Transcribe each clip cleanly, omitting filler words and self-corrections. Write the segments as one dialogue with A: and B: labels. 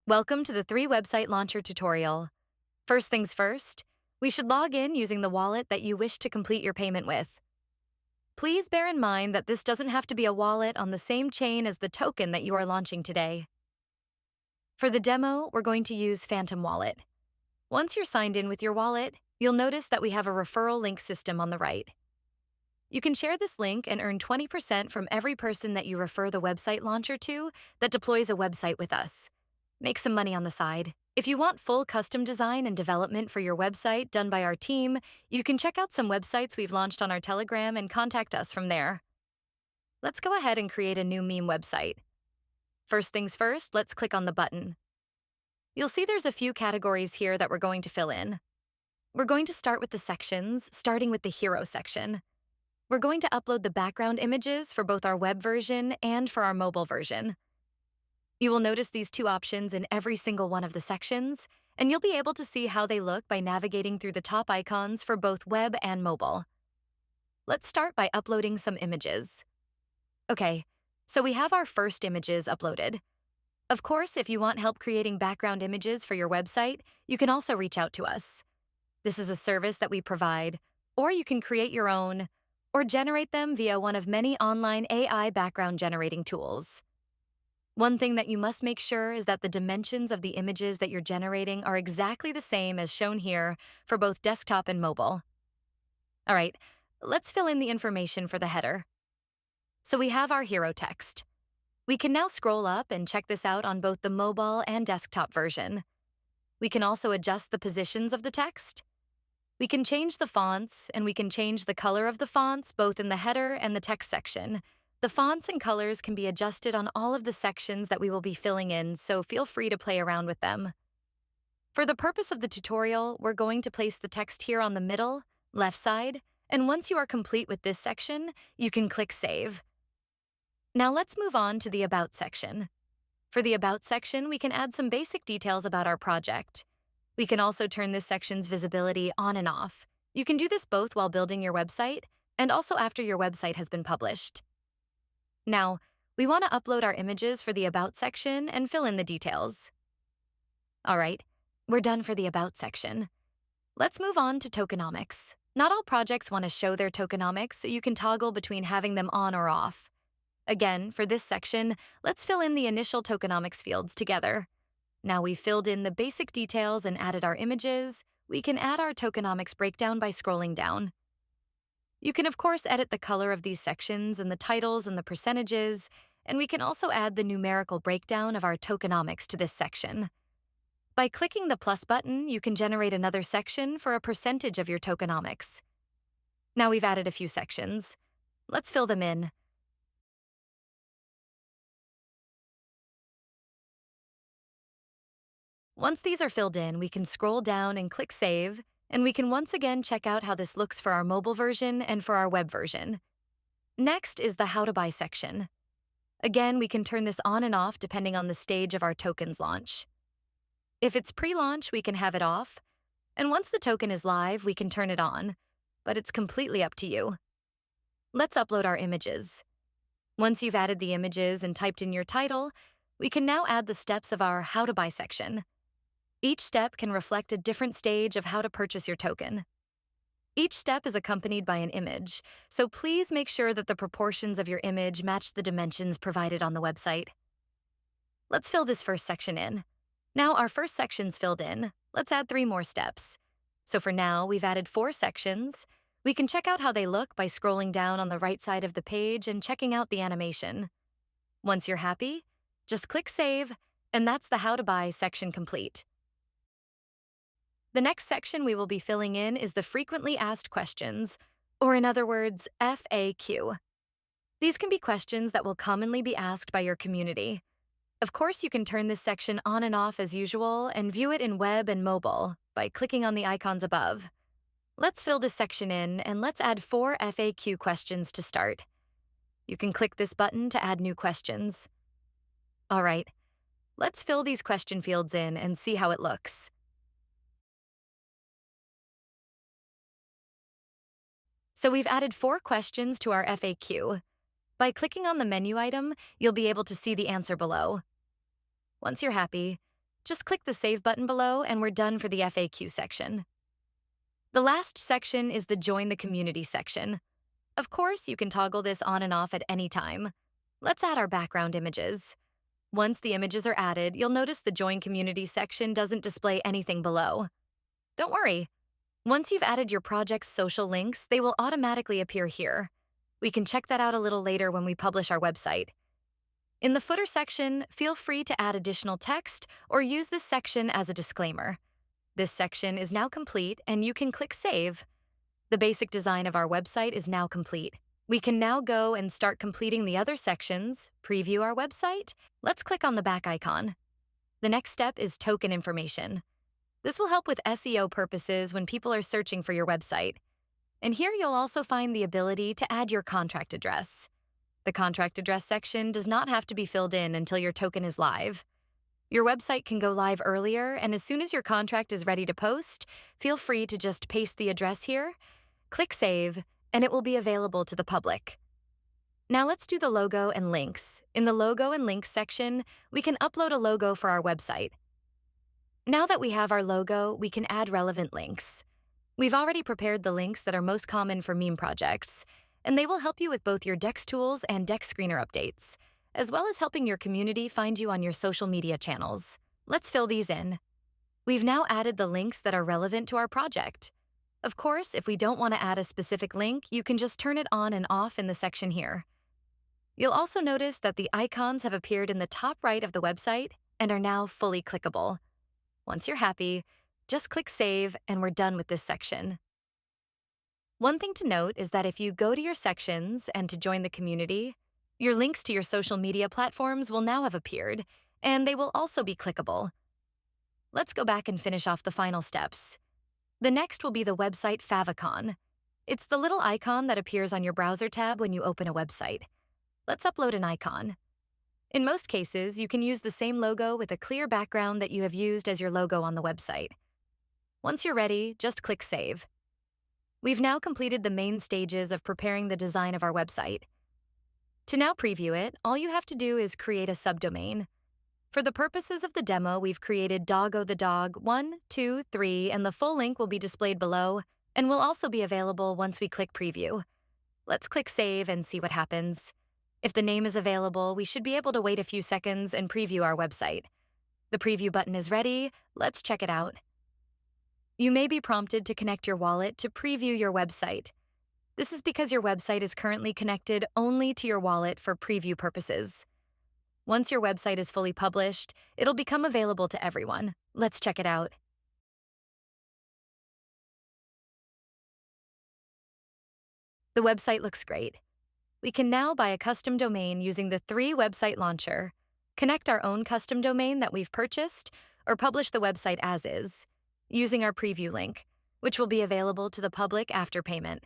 A: Welcome to the 3 Website Launcher tutorial. First things first, we should log in using the wallet that you wish to complete your payment with. Please bear in mind that this doesn't have to be a wallet on the same chain as the token that you are launching today. For the demo, we're going to use Phantom Wallet. Once you're signed in with your wallet, you'll notice that we have a referral link system on the right. You can share this link and earn 20% from every person that you refer the website launcher to that deploys a website with us. Make some money on the side. If you want full custom design and development for your website done by our team, you can check out some websites we've launched on our Telegram and contact us from there. Let's go ahead and create a new meme website. First things first, let's click on the button. You'll see there's a few categories here that we're going to fill in. We're going to start with the sections, starting with the hero section. We're going to upload the background images for both our web version and for our mobile version. You will notice these two options in every single one of the sections, and you'll be able to see how they look by navigating through the top icons for both web and mobile. Let's start by uploading some images. Okay, so we have our first images uploaded. Of course, if you want help creating background images for your website, you can also reach out to us. This is a service that we provide, or you can create your own, or generate them via one of many online AI background generating tools. One thing that you must make sure is that the dimensions of the images that you're generating are exactly the same as shown here for both desktop and mobile. All right, let's fill in the information for the header. So we have our hero text. We can now scroll up and check this out on both the mobile and desktop version. We can also adjust the positions of the text. We can change the fonts, and we can change the color of the fonts both in the header and the text section. The fonts and colors can be adjusted on all of the sections that we will be filling in, so feel free to play around with them. For the purpose of the tutorial, we're going to place the text here on the middle, left side, and once you are complete with this section, you can click Save. Now let's move on to the About section. For the About section, we can add some basic details about our project. We can also turn this section's visibility on and off. You can do this both while building your website and also after your website has been published. Now, we want to upload our images for the About section and fill in the details. All right, we're done for the About section. Let's move on to tokenomics. Not all projects want to show their tokenomics, so you can toggle between having them on or off. Again, for this section, let's fill in the initial tokenomics fields together. Now we've filled in the basic details and added our images, we can add our tokenomics breakdown by scrolling down. You can of course edit the color of these sections and the titles and the percentages, and we can also add the numerical breakdown of our tokenomics to this section. By clicking the plus button, you can generate another section for a percentage of your tokenomics. Now we've added a few sections. Let's fill them in. Once these are filled in, we can scroll down and click Save, and we can once again check out how this looks for our mobile version and for our web version. Next is the How to Buy section. Again, we can turn this on and off depending on the stage of our token's launch. If it's pre-launch, we can have it off, and once the token is live, we can turn it on, but it's completely up to you. Let's upload our images. Once you've added the images and typed in your title, we can now add the steps of our How to Buy section. Each step can reflect a different stage of how to purchase your token. Each step is accompanied by an image, so please make sure that the proportions of your image match the dimensions provided on the website. Let's fill this first section in. Now our first section's filled in, let's add 3 more steps. So for now, we've added 4 sections. We can check out how they look by scrolling down on the right side of the page and checking out the animation. Once you're happy, just click Save, and that's the How to Buy section complete. The next section we will be filling in is the Frequently Asked Questions, or in other words, FAQ. These can be questions that will commonly be asked by your community. Of course, you can turn this section on and off as usual and view it in web and mobile by clicking on the icons above. Let's fill this section in, and let's add 4 FAQ questions to start. You can click this button to add new questions. All right, let's fill these question fields in and see how it looks. So we've added 4 questions to our FAQ. By clicking on the menu item, you'll be able to see the answer below. Once you're happy, Just click the Save button below and we're done for the FAQ section. The last section is the Join the Community section. Of course, you can toggle this on and off at any time. Let's add our background images. Once the images are added, you'll notice the Join Community section doesn't display anything below. Don't worry. Once you've added your project's social links, they will automatically appear here. We can check that out a little later when we publish our website. In the footer section, feel free to add additional text or use this section as a disclaimer. This section is now complete and you can click Save. The basic design of our website is now complete. We can now go and start completing the other sections, preview our website. Let's click on the back icon. The next step is token information. This will help with SEO purposes when people are searching for your website. And here you'll also find the ability to add your contract address. The contract address section does not have to be filled in until your token is live. Your website can go live earlier, and as soon as your contract is ready to post, feel free to just paste the address here, click Save, and it will be available to the public. Now let's do the logo and links. In the logo and links section, we can upload a logo for our website. Now that we have our logo, we can add relevant links. We've already prepared the links that are most common for meme projects, and they will help you with both your Dex tools and Dex screener updates, as well as helping your community find you on your social media channels. Let's fill these in. We've now added the links that are relevant to our project. Of course, if we don't want to add a specific link, you can just turn it on and off in the section here. You'll also notice that the icons have appeared in the top right of the website and are now fully clickable. Once you're happy, just click Save and we're done with this section. One thing to note is that if you go to your sections and to join the community, your links to your social media platforms will now have appeared, and they will also be clickable. Let's go back and finish off the final steps. The next will be the website favicon. It's the little icon that appears on your browser tab when you open a website. Let's upload an icon. In most cases, you can use the same logo with a clear background that you have used as your logo on the website. Once you're ready, just click Save. We've now completed the main stages of preparing the design of our website. To now preview it, all you have to do is create a subdomain. For the purposes of the demo, we've created Doggo the Dog 1, 2, 3, and the full link will be displayed below and will also be available once we click Preview. Let's click Save and see what happens. If the name is available, we should be able to wait a few seconds and preview our website. The preview button is ready. Let's check it out. You may be prompted to connect your wallet to preview your website. This is because your website is currently connected only to your wallet for preview purposes. Once your website is fully published, it'll become available to everyone. Let's check it out. The website looks great. We can now buy a custom domain using the 3 website launcher, connect our own custom domain that we've purchased, or publish the website as is, using our preview link, which will be available to the public after payment.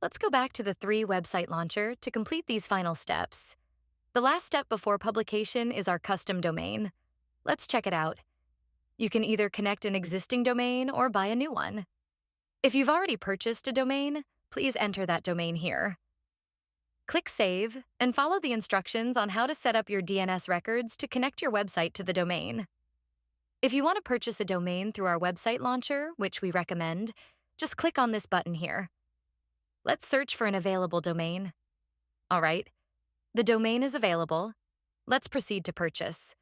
A: Let's go back to the 3 website launcher to complete these final steps. The last step before publication is our custom domain. Let's check it out. You can either connect an existing domain or buy a new one. If you've already purchased a domain, please enter that domain here. Click Save and follow the instructions on how to set up your DNS records to connect your website to the domain. If you want to purchase a domain through our website launcher, which we recommend, just click on this button here. Let's search for an available domain. All right, the domain is available. Let's proceed to purchase.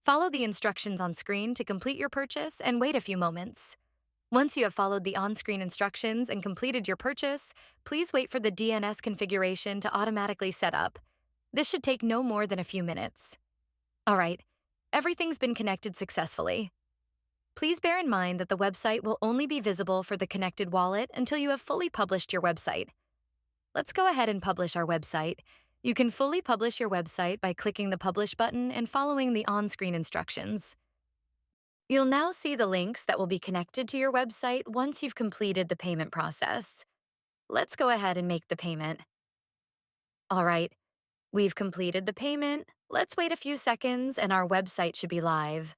A: Follow the instructions on screen to complete your purchase and wait a few moments. Once you have followed the on-screen instructions and completed your purchase, please wait for the DNS configuration to automatically set up. This should take no more than a few minutes. All right, everything's been connected successfully. Please bear in mind that the website will only be visible for the connected wallet until you have fully published your website. Let's go ahead and publish our website. You can fully publish your website by clicking the Publish button and following the on-screen instructions. You'll now see the links that will be connected to your website once you've completed the payment process. Let's go ahead and make the payment. All right, we've completed the payment. Let's wait a few seconds and our website should be live.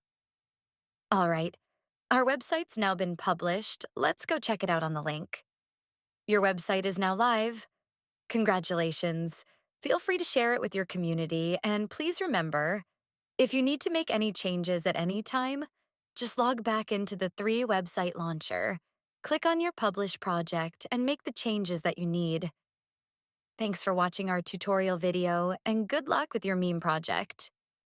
A: All right, our website's now been published. Let's go check it out on the link. Your website is now live. Congratulations. Feel free to share it with your community, and please remember, If you need to make any changes at any time, just log back into the 3 website launcher, click on your Publish project, and make the changes that you need. Thanks for watching our tutorial video, and good luck with your meme project.